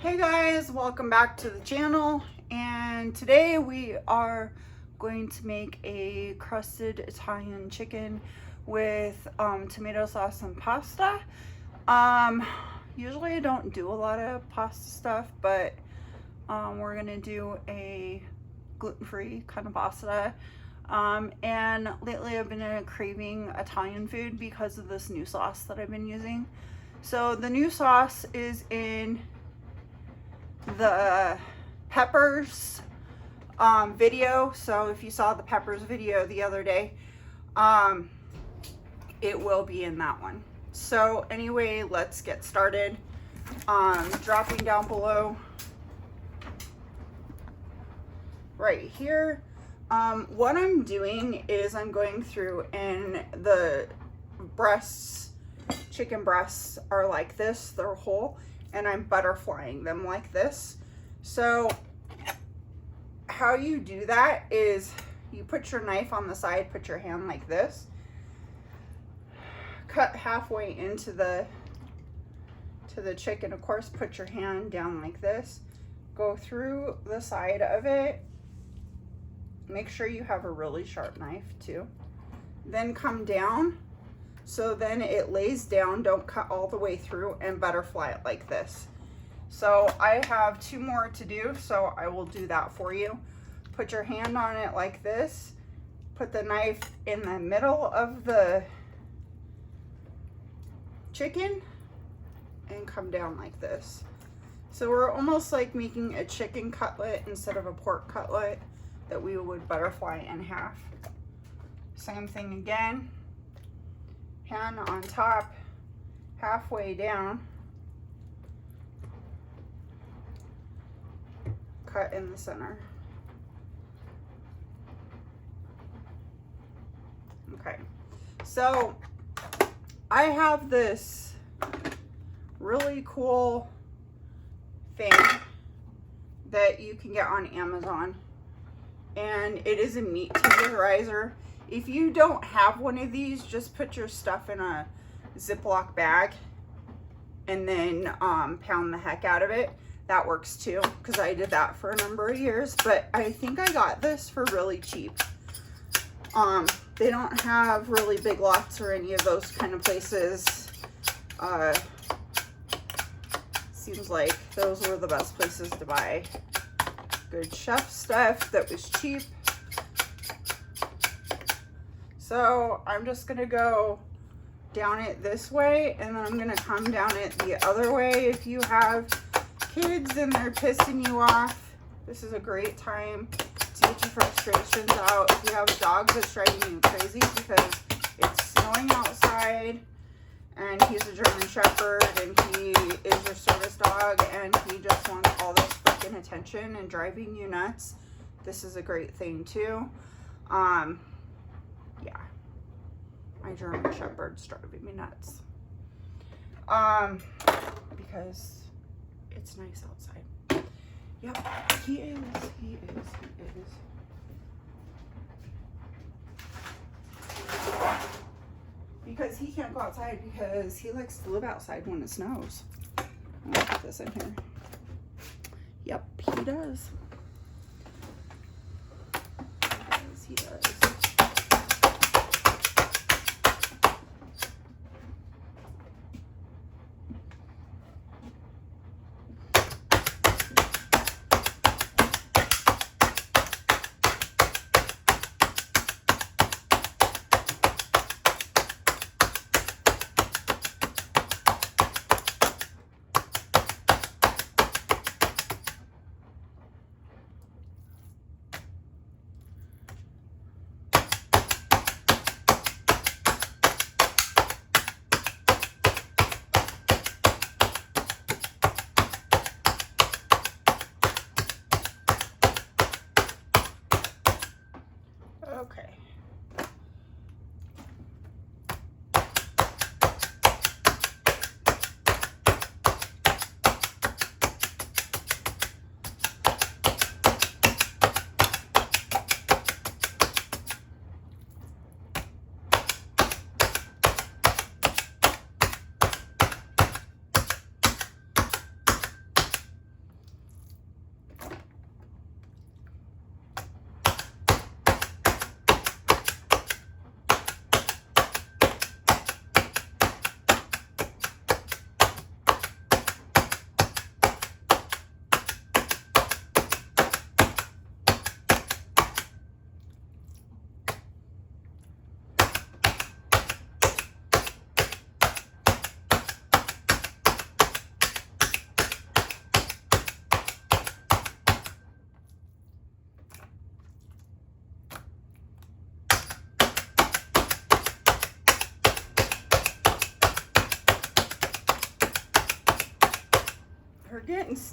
Hey guys, welcome back to the channel, and today we are going to make a crusted Italian chicken with tomato sauce and pasta. Usually I don't do a lot of pasta stuff, but we're gonna do a gluten-free kind of pasta. And lately I've been craving Italian food because of this new sauce that I've been using. So the new sauce is in the peppers video. So if you saw the peppers video the other day, it will be in that one. So anyway, let's get started. Dropping down below right here, what I'm doing is I'm going through, and the breasts, chicken breasts are like this, they're whole, and I'm butterflying them like this. So how you do that is you put your knife on the side, put your hand like this, cut halfway into the chicken. Of course, put your hand down like this, go through the side of it. Make sure you have a really sharp knife too. Then come down, so then it lays down. Don't cut all the way through, and butterfly it like this. So I have two more to do, so I will do that for you. Put your hand on it like this, put the knife in the middle of the chicken, and come down like this. So we're almost like making a chicken cutlet instead of a pork cutlet that we would butterfly in half. Same thing again. Hand on top, halfway down, cut in the center. Okay, so I have this really cool thing that you can get on Amazon, and it is a meat tenderizer. If you don't have one of these, just put your stuff in a Ziploc bag and then pound the heck out of it. That works too, because I did that for a number of years, but I think I got this for really cheap. They don't have really Big Lots or any of those kind of places. Seems like those were the best places to buy good chef stuff that was cheap. So I'm just gonna go down it this way, and then I'm gonna come down it the other way. If you have kids and they're pissing you off, this is a great time to get your frustrations out. If you have a dog that's driving you crazy because it's snowing outside, and he's a German Shepherd, and he is your service dog, and he just wants all this freaking attention and driving you nuts, this is a great thing too. Yeah, my German Shepherd's driving me nuts. Because it's nice outside. Yep, he is. Because he can't go outside because he likes to live outside when it snows. I'll put this in here. Yep, he does. He does.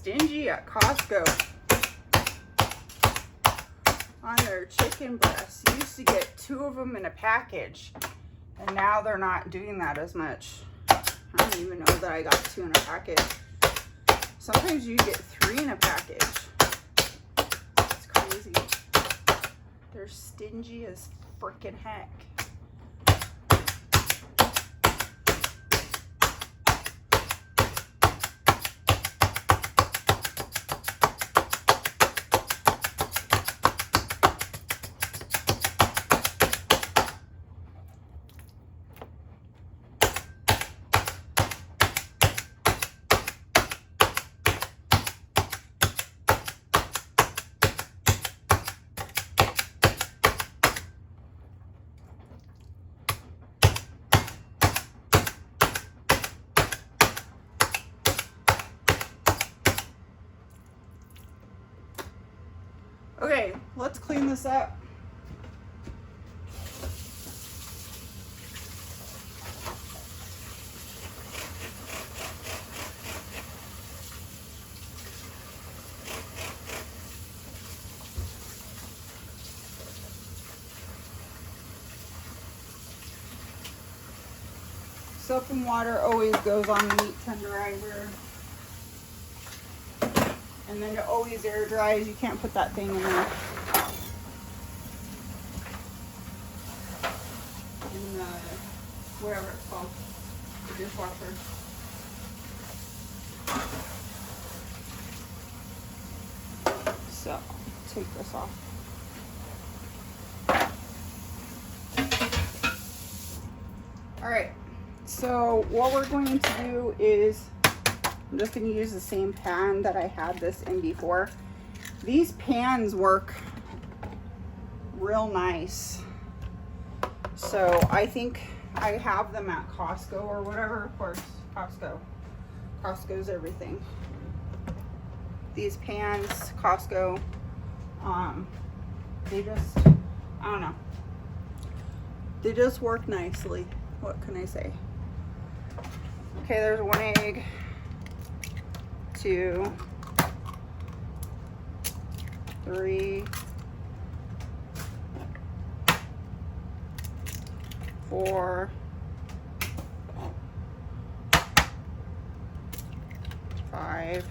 stingy at Costco on their chicken breasts. You used to get 2 of them in a package, and now they're not doing that as much. I don't even know that I got 2 in a package. Sometimes you get 3 in a package. It's crazy. They're stingy as freaking heck. Okay, let's clean this up. Soap and water always goes on the meat tenderizer. And then it always air dries. You can't put that thing in there. In the, whatever it's called, the dishwasher. So, take this off. Alright, so what we're going to do is I'm just going to use the same pan that I had this in before. These pans work real nice. So I think I have them at Costco or whatever. Of course, Costco. Costco's everything. These pans, Costco, they just, I don't know. They just work nicely. What can I say? Okay, there's 1 egg. 2, 3, 4, 5,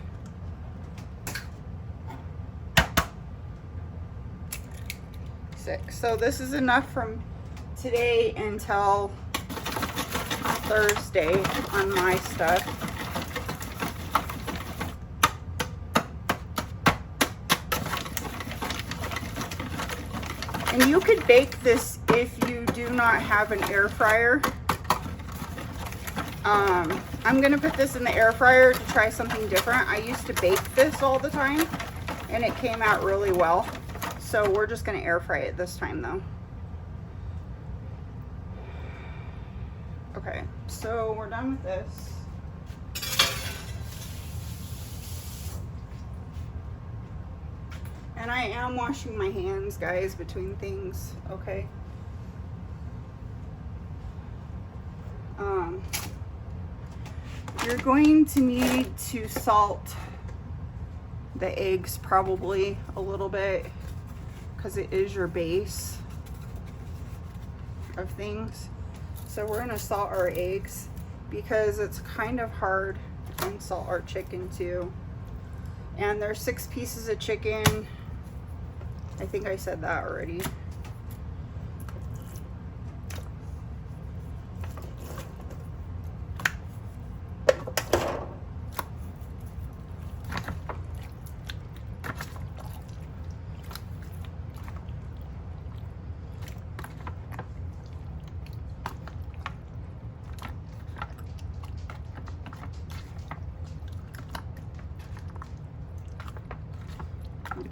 6. So this is enough from today until Thursday on my stuff. And you could bake this if you do not have an air fryer. I'm gonna put this in the air fryer to try something different. I used to bake this all the time and it came out really well. So we're just gonna air fry it this time though. Okay, so we're done with this. And I am washing my hands, guys, between things, okay? You're going to need to salt the eggs probably a little bit because it is your base of things. So we're gonna salt our eggs because it's kind of hard, and salt our chicken too. And there's 6 pieces of chicken. I think I said that already.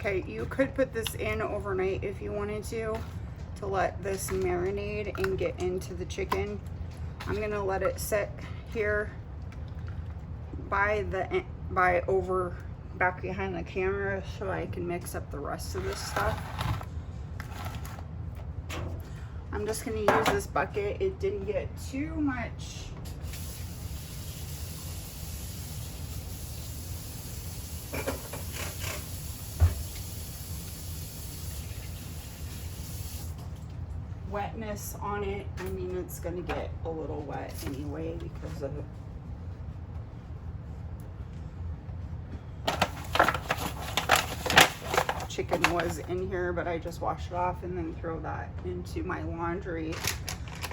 Okay, you could put this in overnight if you wanted to let this marinate and get into the chicken. I'm gonna let it sit here back behind the camera so I can mix up the rest of this stuff. I'm just gonna use this bucket. It didn't get too much wetness on it. I mean, it's gonna get a little wet anyway because of chicken was in here, but I just wash it off and then throw that into my laundry.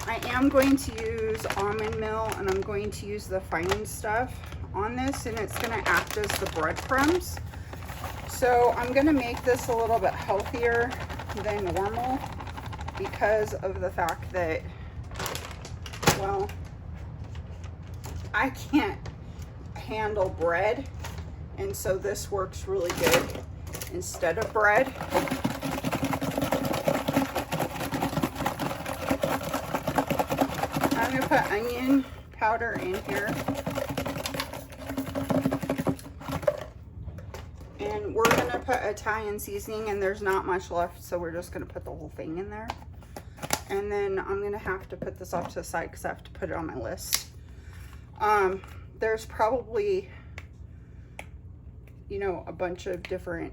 I am going to use almond meal, and I'm going to use the fine stuff on this, and it's going to act as the breadcrumbs. So I'm going to make this a little bit healthier than normal because of the fact that, well, I can't handle bread, and so this works really good instead of bread. I'm going to put onion powder in here. And we're going to put Italian seasoning, and there's not much left, so we're just going to put the whole thing in there. And then I'm going to have to put this off to the side because I have to put it on my list. There's probably, you know, a bunch of different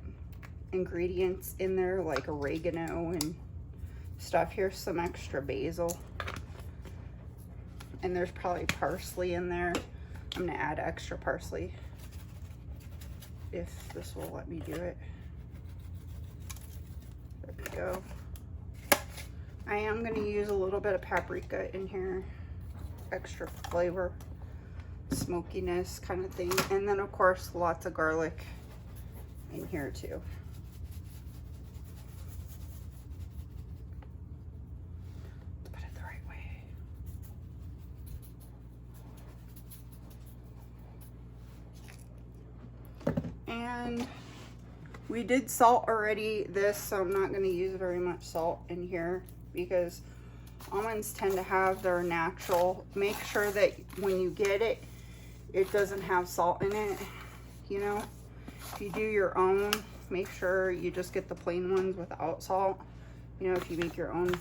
ingredients in there, like oregano and stuff. Here's some extra basil, and there's probably parsley in there. I'm gonna add extra parsley if this will let me do it. There we go. I am gonna use a little bit of paprika in here, extra flavor, smokiness kind of thing, and then of course lots of garlic in here too. And we did salt already this, so I'm not going to use very much salt in here because almonds tend to have their natural. Make sure that when you get it, it doesn't have salt in it. You know, if you do your own, make sure you just get the plain ones without salt. You know, if you make your own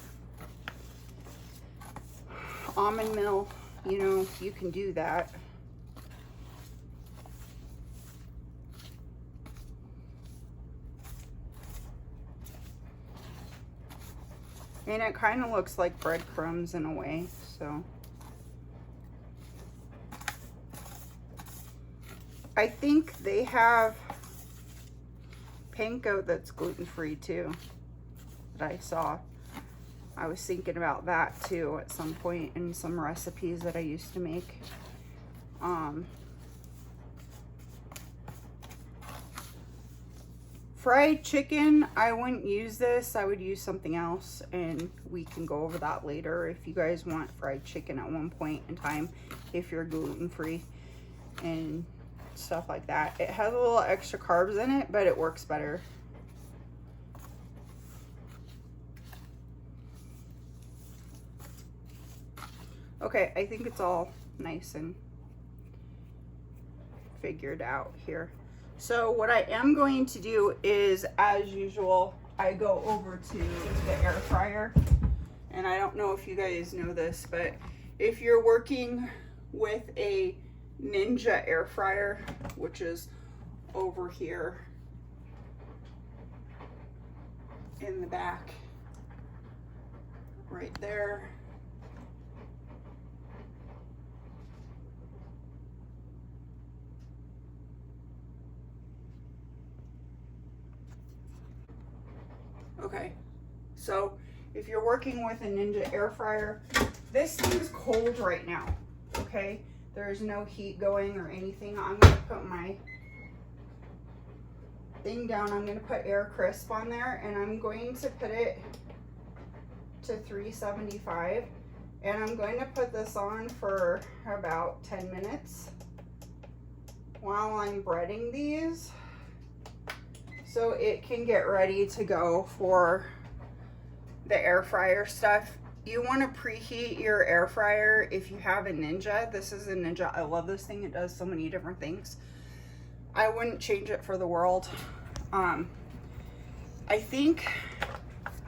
almond meal, you know, you can do that. And it kind of looks like breadcrumbs in a way, so. I think they have panko that's gluten-free too, that I saw. I was thinking about that too at some point in some recipes that I used to make. Fried chicken, I wouldn't use this. I would use something else, and we can go over that later if you guys want fried chicken at one point in time, if you're gluten-free and stuff like that. It has a little extra carbs in it, but it works better. Okay, I think it's all nice and figured out here. So what I am going to do is, as usual, I go over to the air fryer. And I don't know if you guys know this, but if you're working with a Ninja air fryer, which is over here in the back, right there. Okay, so if you're working with a Ninja air fryer, this thing's cold right now, okay? There's no heat going or anything. I'm gonna put my thing down. I'm gonna put air crisp on there, and I'm going to put it to 375, and I'm going to put this on for about 10 minutes while I'm breading these, so it can get ready to go for the air fryer stuff. You want to preheat your air fryer if you have a Ninja. This is a Ninja. I love this thing. It does so many different things. I wouldn't change it for the world. I think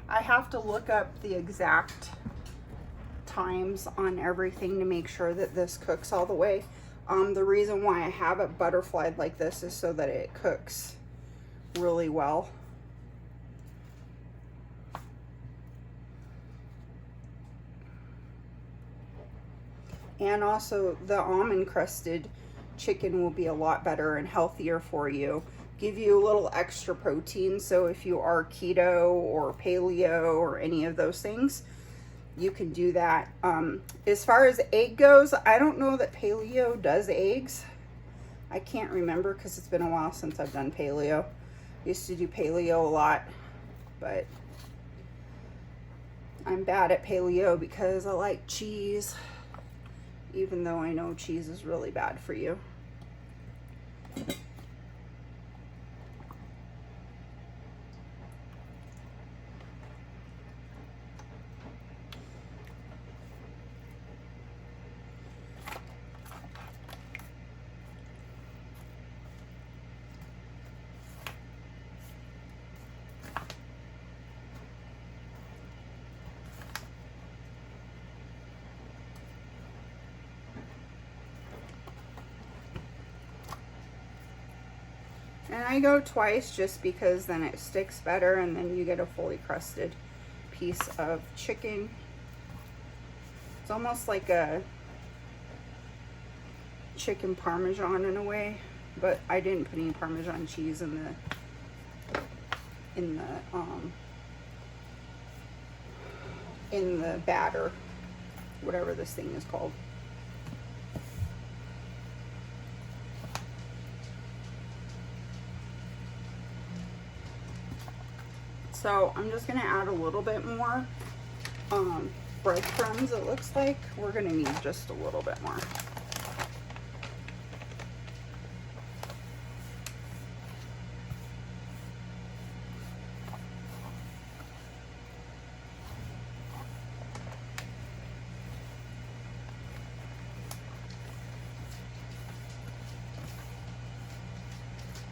I have to look up the exact times on everything to make sure that this cooks all the way. The reason why I have it butterflied like this is so that it cooks really well. And also the almond crusted chicken will be a lot better and healthier for you. Give you a little extra protein. So if you are keto or paleo or any of those things, you can do that. As far as egg goes, I don't know that paleo does eggs. I can't remember because it's been a while since I've done paleo. I used to do paleo a lot, but I'm bad at paleo because I like cheese, even though I know cheese is really bad for you. And I go twice just because then it sticks better and then you get a fully crusted piece of chicken. It's almost like a chicken parmesan in a way, but I didn't put any parmesan cheese in the batter, whatever this thing is called. So I'm just gonna add a little bit more breadcrumbs. It looks like we're gonna need just a little bit more.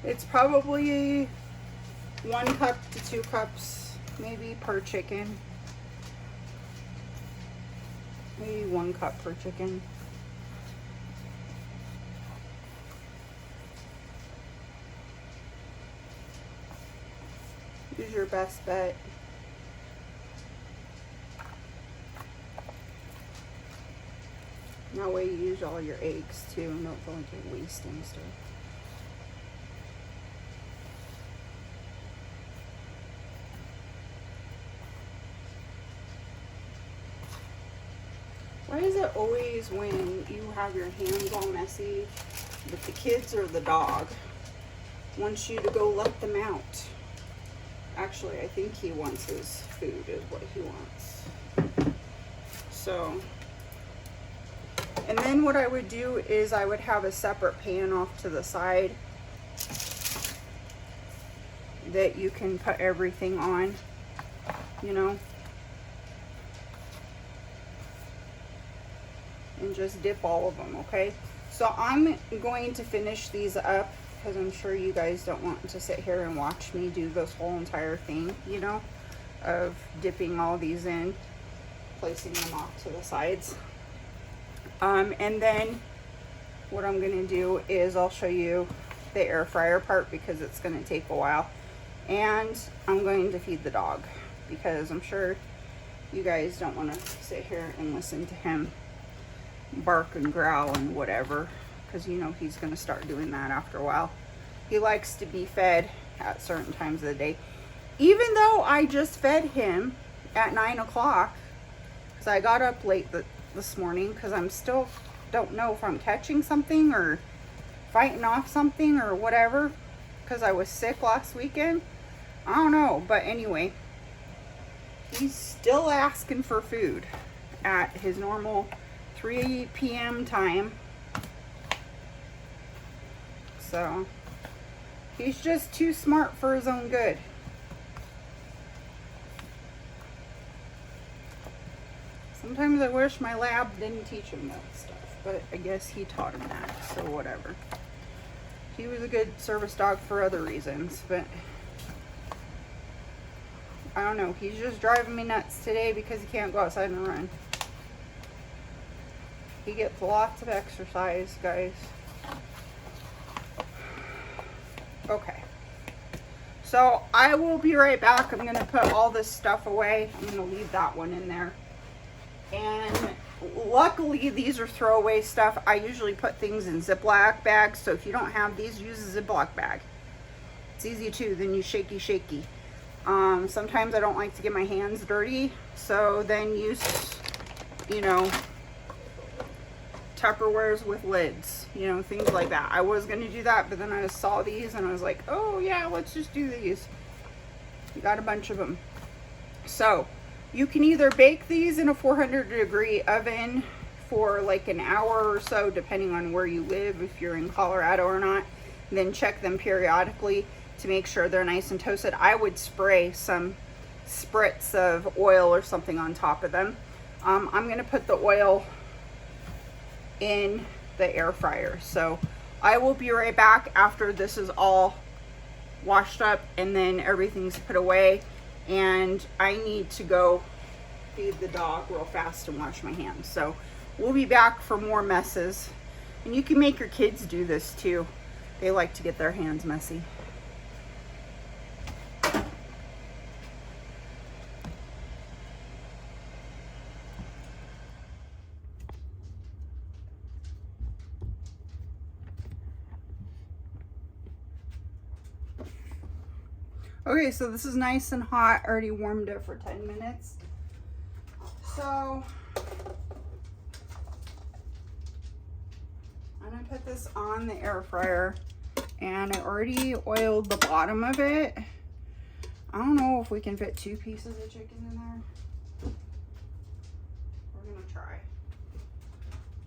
It's probably 1 cup to 2 cups maybe per chicken. Maybe 1 cup per chicken. Use your best bet. That way you use all your eggs too and don't feel like you're wasting stuff. Why is it always when you have your hands all messy that the kids or the dog wants you to go let them out? Actually, I think he wants his food is what he wants. So, and then what I would do is I would have a separate pan off to the side that you can put everything on, you know. And just dip all of them, okay? So I'm going to finish these up because I'm sure you guys don't want to sit here and watch me do this whole entire thing, you know, of dipping all these in, placing them off to the sides. And then what I'm gonna do is I'll show you the air fryer part because it's gonna take a while. And I'm going to feed the dog because I'm sure you guys don't want to sit here and listen to him bark and growl and whatever, because you know he's going to start doing that after a while. He likes to be fed at certain times of the day, even though I just fed him at 9 o'clock because I got up late this morning because I'm still don't know if I'm catching something or fighting off something or whatever because I was sick last weekend. I don't know, but anyway, he's still asking for food at his normal 3 p.m. time. So he's just too smart for his own good. Sometimes I wish my lab didn't teach him that stuff, but I guess he taught him that, so whatever. He was a good service dog for other reasons, but I don't know. He's just driving me nuts today because he can't go outside and run. He gets lots of exercise, guys. Okay. So I will be right back. I'm going to put all this stuff away. I'm going to leave that one in there. And luckily these are throwaway stuff. I usually put things in Ziploc bags, so if you don't have these, use a Ziploc bag. It's easy too, then you shaky. Sometimes I don't like to get my hands dirty, so then use, you know, Tupperwares with lids, you know, things like that. I was going to do that, but then I saw these and I was like, oh yeah, let's just do these. You got a bunch of them. So you can either bake these in a 400-degree oven for like an hour or so, depending on where you live, if you're in Colorado or not, and then check them periodically to make sure they're nice and toasted. I would spray some spritz of oil or something on top of them. I'm going to put the oil in the air fryer. So I will be right back after this is all washed up and then everything's put away, and I need to go feed the dog real fast and wash my hands. So we'll be back for more messes. And you can make your kids do this too. They like to get their hands messy. Okay, so this is nice and hot. I already warmed it for 10 minutes. So I'm gonna put this on the air fryer, and I already oiled the bottom of it. I don't know if we can fit 2 pieces of chicken in there. We're gonna try.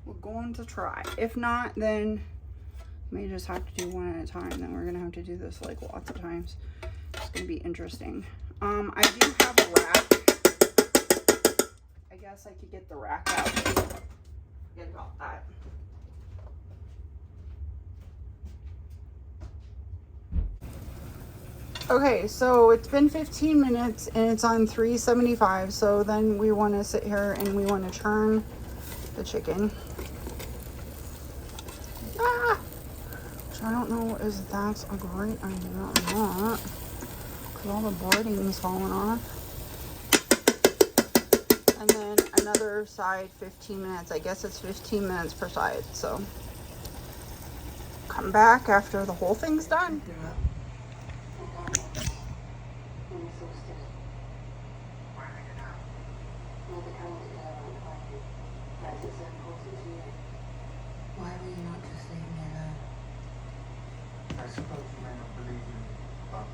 We're going to try. If not, then we may just have to do one at a time. Then we're gonna have to do this like lots of times. It's gonna be interesting. I do have a rack. I guess I could get the rack out. Forget about that. Okay, so it's been 15 minutes and it's on 375. So then we want to sit here and we want to churn the chicken. Which I don't know if that's a great idea or not, because all the boarding's falling off. And then another side 15 minutes. I guess it's 15 minutes per side. So come back after the whole thing's done. Why will you not just leave me alone? I suppose you may not believe me, but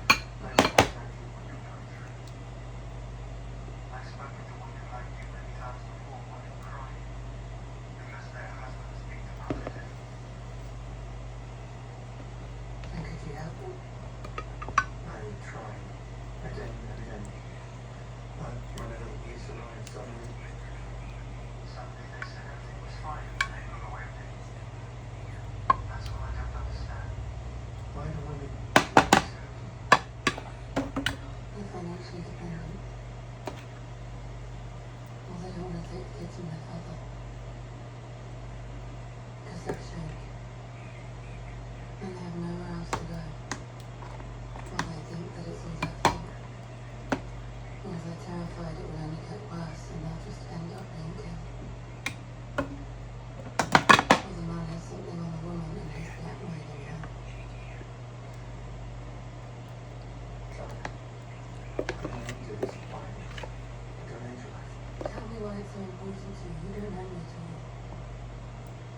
I know exactly what you're going through. I've spoken to women like you many times before, women crying because their husbands beat them up to death. And could you help them? I would try, again and again. But when I don't use the line suddenly, they said everything was fine and they got away with it. That's what I don't understand. Why do women do this? They're financially dependent. Or they don't want to take the kids from their father. Because they're ashamed. And they have nowhere else to go. Or they think that it's all their fault. Or they're terrified it will only get worse and they'll just end up being killed. Or the man has something on the woman and he's blackmailing her. Tell me why it's so important to you. You don't know me at all.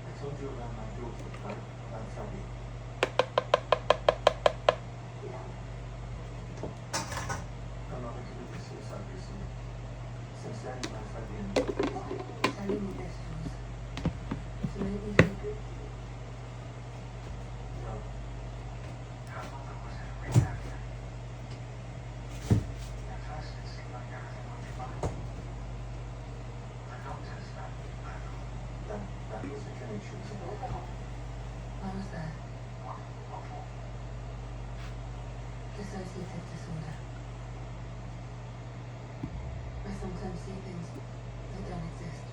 I told you about my daughter, right? About Sally. Yeah. Her mother committed suicide recently. Since then, I've had the end. Telling me this, Jules. To make me feel good. No. Her mother was in rehab. At first, it seemed like everything would be fine. The doctors found me back. That was the clinic she was in. I was there. What for? Dissociative disorder. I sometimes see things that don't exist.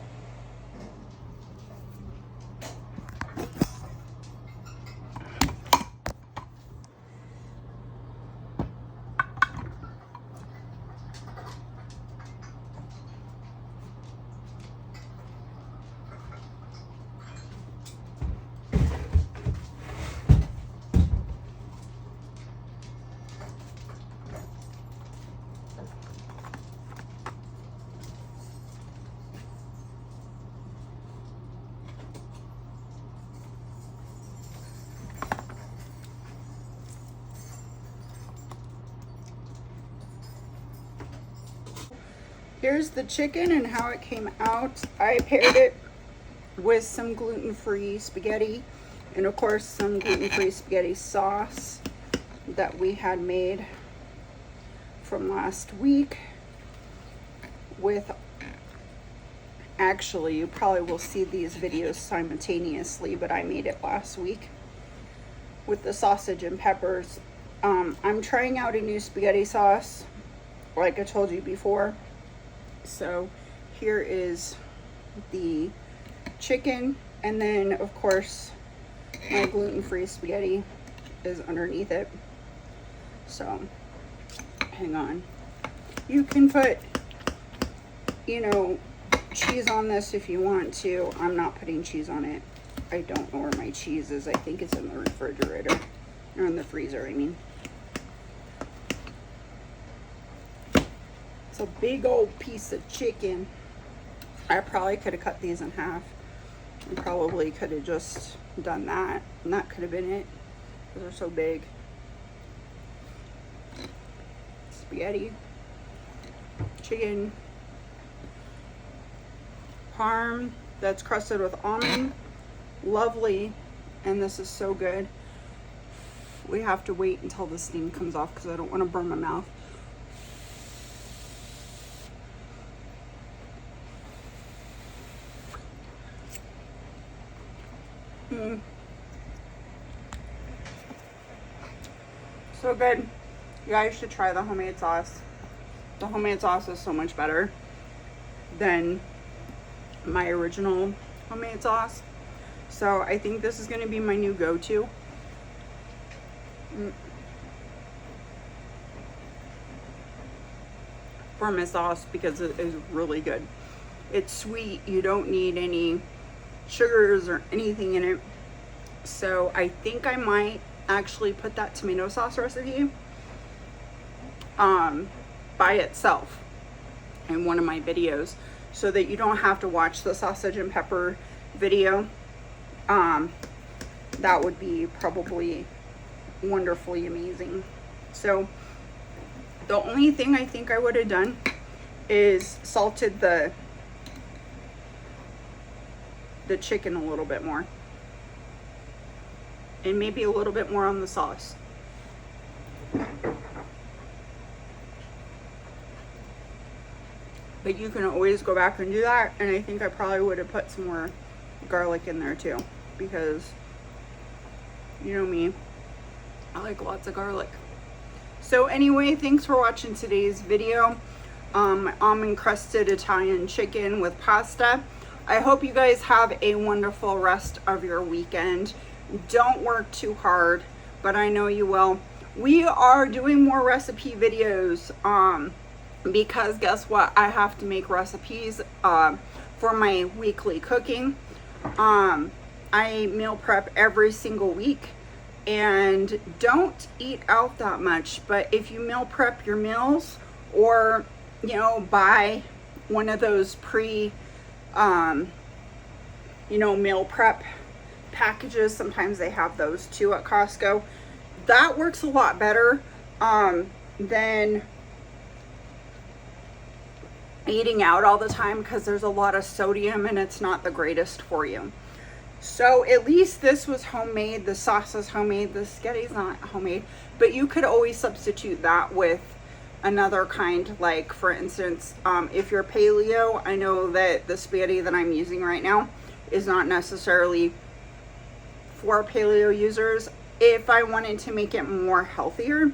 here's the chicken and how it came out. I paired it with some gluten-free spaghetti and of course some gluten-free spaghetti sauce that we had made from last week with, actually you probably will see these videos simultaneously, but I made it last week with the sausage and peppers. I'm trying out a new spaghetti sauce like I told you before. So here is the chicken, and then of course my gluten-free spaghetti is underneath it. So hang on, you can put, you know, cheese on this if you want to. I'm not putting cheese on it. I don't know where my cheese is. I think it's in the refrigerator, or in the freezer, I mean. It's a big old piece of chicken. I probably could have cut these in half. I probably could have just done that, and that could have been it, because they're so big. Spaghetti, chicken, parm that's crusted with almond. Lovely. And this is so good. We have to wait until the steam comes off because I don't want to burn my mouth. So good. You guys should try the homemade sauce. The homemade sauce is so much better than my original homemade sauce. So I think this is going to be my new go-to. For my sauce, because it is really good. It's sweet. You don't need any sugars or anything in it. So I think I might actually put that tomato sauce recipe by itself in one of my videos, so that you don't have to watch the sausage and pepper video. That would be probably wonderfully amazing. So the only thing I think I would have done is salted the chicken a little bit more, and maybe a little bit more on the sauce. But you can always go back and do that, and I think I probably would have put some more garlic in there too, because you know me, I like lots of garlic. So anyway, thanks for watching today's video. Almond crusted Italian chicken with pasta. I hope you guys have a wonderful rest of your weekend. Don't work too hard, but I know you will. We are doing more recipe videos because guess what? I have to make recipes for my weekly cooking. I meal prep every single week and don't eat out that much, but if you meal prep your meals, or you know, buy one of those meal prep packages, sometimes they have those too at Costco. That works a lot better than eating out all the time, because there's a lot of sodium and it's not the greatest for you. So at least this was homemade. The sauce is homemade. The spaghetti's not homemade, but you could always substitute that with another kind. Like for instance, if you're paleo, I know that the spaghetti that I'm using right now is not necessarily for paleo users. If I wanted to make it more healthier,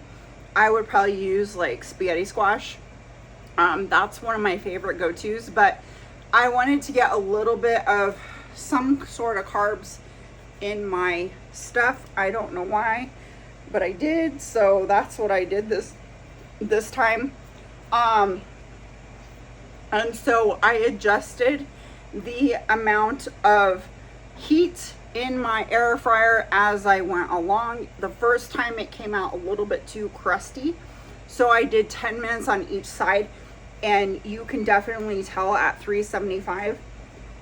I would probably use like spaghetti squash. That's one of my favorite go-tos, but I wanted to get a little bit of some sort of carbs in my stuff. I don't know why, but I did. So that's what I did this time. And so I adjusted the amount of heat in my air fryer as I went along. The first time it came out a little bit too crusty, so I did 10 minutes on each side, and you can definitely tell at 375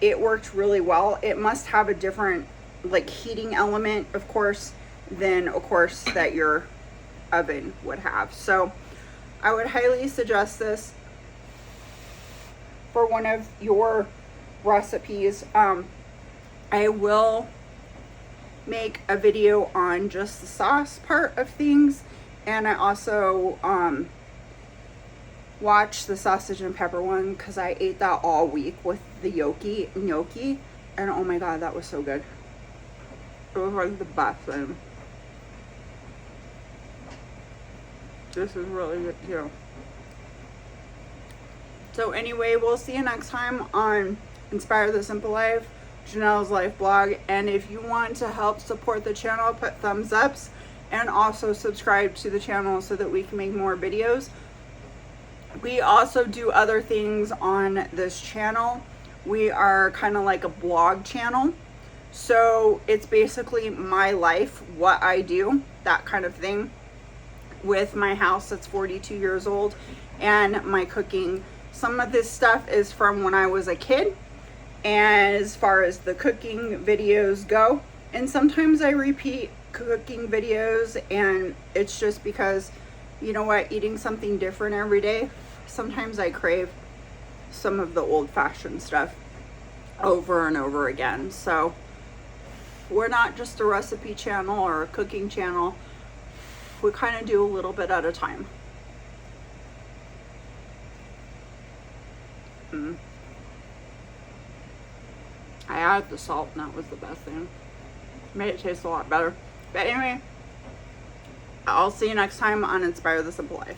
it worked really well. It must have a different like heating element, of course, than of course that your oven would have. So I would highly suggest this. for one of your recipes. I will make a video on just the sauce part of things, and I also watched the sausage and pepper one because I ate that all week with the gnocchi, and oh my god, that was so good. It was like the best thing. This is really good too. So anyway, we'll see you next time on Inspire the Simple Life, Janelle's Life Blog. And if you want to help support the channel, put thumbs ups and also subscribe to the channel so that we can make more videos. We also do other things on this channel. We are kind of like a blog channel. So it's basically my life, what I do, that kind of thing, with my house that's 42 years old and my cooking. Some of this stuff is from when I was a kid, and as far as the cooking videos go, and sometimes I repeat cooking videos, and it's just because, you know what, eating something different every day, sometimes I crave some of the old-fashioned stuff over and over again. So we're not just a recipe channel or a cooking channel. We kind of do a little bit at a time. I added the salt, and that was the best thing. Made it taste a lot better. But anyway, I'll see you next time on Inspire the Simple Life.